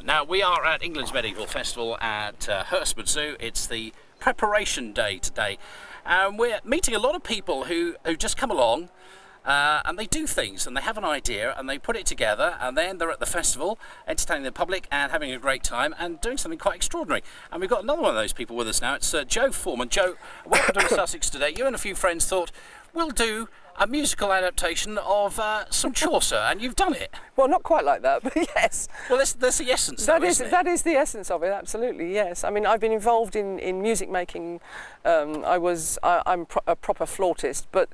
Now, we are at England's Medieval Festival at Hurstwood Zoo. It's the preparation day today. And we're meeting a lot of people who just come along and they do things and they have an idea and they put it together, and then they're at the festival entertaining the public and having a great time and doing something quite extraordinary. And we've got another one of those people with us now. It's Joe Forman. Joe, welcome to Sussex today. You and a few friends thought, we'll do a musical adaptation of some Chaucer, and you've done it. Well, not quite like that, but yes. Well, that's the essence, That though, is isn't it? that is the essence of it. Absolutely, yes. I mean, I've been involved in music making. I'm a proper flautist, but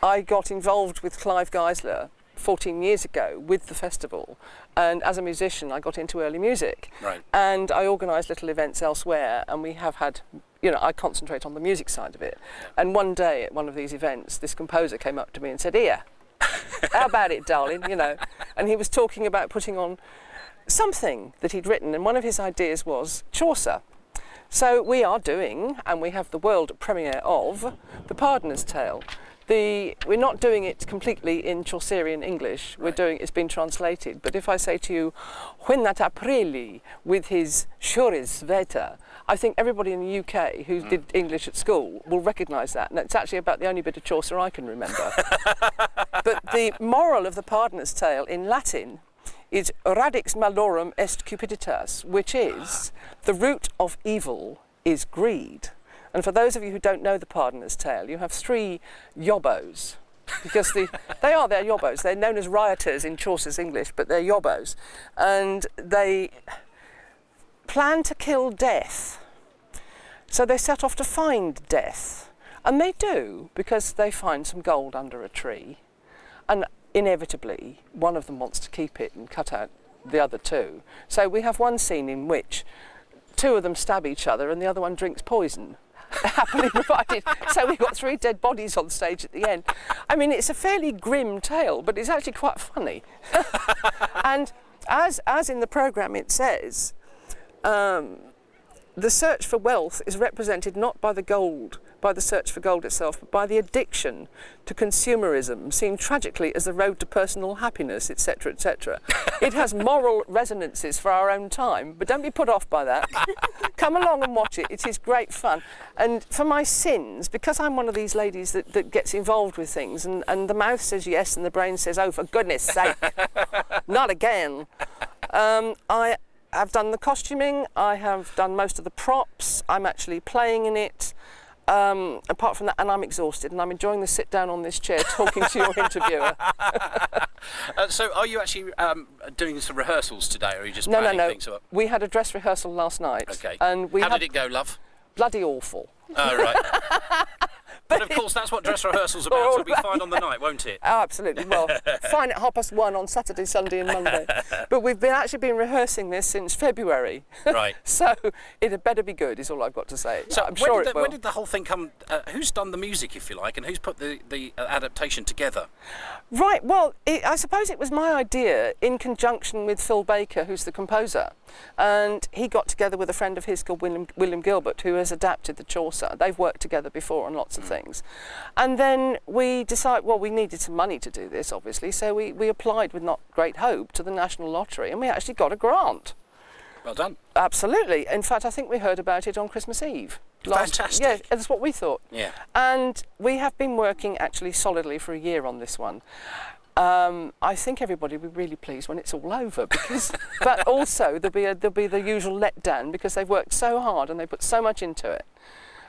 I got involved with Clive Geisler 14 years ago with the festival, and as a musician, I got into early music. Right. And I organised little events elsewhere, and we have had. You know, I concentrate on the music side of it. And one day at one of these events, this composer came up to me and said, "Here, how about it, darling?" You know, and he was talking about putting on something that he'd written, and one of his ideas was Chaucer. So we are doing, and we have the world premiere of, The Pardoner's Tale. We're not doing it completely in Chaucerian English. It's been translated. But if I say to you, "When that Aprili," with his "Shuris Veta," I think everybody in the UK who did English at school will recognise that. And it's actually about the only bit of Chaucer I can remember. But the moral of The Pardoner's Tale in Latin is "Radix malorum est cupiditas," which is the root of evil is greed. And for those of you who don't know The Pardoner's Tale, you have three yobbos, because they're yobbos. They're known as rioters in Chaucer's English, but they're yobbos. And they plan to kill death. So they set off to find death. And they do, because they find some gold under a tree. And inevitably, one of them wants to keep it and cut out the other two. So we have one scene in which two of them stab each other and the other one drinks poison. Happily provided. So we've got three dead bodies on stage at the end. I mean, it's a fairly grim tale, but it's actually quite funny. And as in the programme it says, the search for wealth is represented not by the search for gold itself, but by the addiction to consumerism, seen tragically as the road to personal happiness, etc., etc. It has moral resonances for our own time, but don't be put off by that. Come along and watch it. It is great fun. And for my sins, because I'm one of these ladies that gets involved with things, and the mouth says yes and the brain says, "Oh, for goodness sake, not again." I've done the costuming, I have done most of the props, I'm actually playing in it. Apart from that, and I'm exhausted, and I'm enjoying the sit down on this chair talking to your interviewer. So are you actually doing some rehearsals today, or are you just planning things up? We had a dress rehearsal last night. Okay. And How did it go, love? Bloody awful. Oh, right. But of course, that's what dress rehearsals are about, so it'll be fine on the night, won't it? Oh, absolutely. Well, fine at 1:30 on Saturday, Sunday and Monday. But we've actually been rehearsing this since February. Right. So it had better be good, is all I've got to say. So I'm sure it will. when did the whole thing come? Who's done the music, if you like, and who's put the adaptation together? Right, well, I suppose it was my idea in conjunction with Phil Baker, who's the composer. And he got together with a friend of his called William Gilbert, who has adapted the Chaucer. They've worked together before on lots of things. And then we decided, well, we needed some money to do this, obviously, so we applied with not great hope to the National Lottery, and we actually got a grant. Well done. Absolutely. In fact, I think we heard about it on Christmas Eve. Fantastic. Yeah, that's what we thought. Yeah. And we have been working actually solidly for a year on this one. I think everybody will be really pleased when it's all over, because, but also there'll be the usual letdown because they've worked so hard and they put so much into it.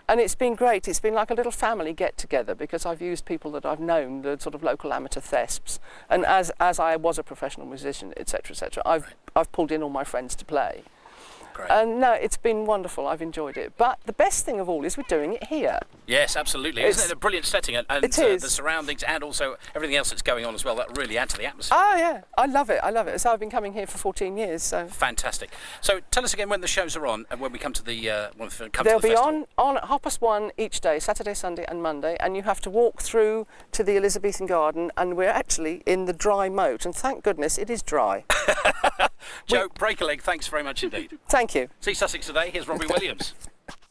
And it's been great. It's been like a little family get-together, because I've used people that I've known, the sort of local amateur thesps. And as I was a professional musician, etc., etc., I've pulled in all my friends to play. Great. And no, it's been wonderful. I've enjoyed it. But the best thing of all is we're doing it here. Yes, absolutely. Isn't it a brilliant setting? And it is. The surroundings and also everything else that's going on as well, that really add to the atmosphere. Oh, yeah. I love it. I love it. So I've been coming here for 14 years. So fantastic. So tell us again when the shows are on and when we come to the They'll be on at 1:30 each day, Saturday, Sunday and Monday, and you have to walk through to the Elizabethan Garden, and we're actually in the dry moat, and thank goodness it is dry. Joe, break a leg, thanks very much indeed. Thank you. See Sussex today, here's Robbie Williams.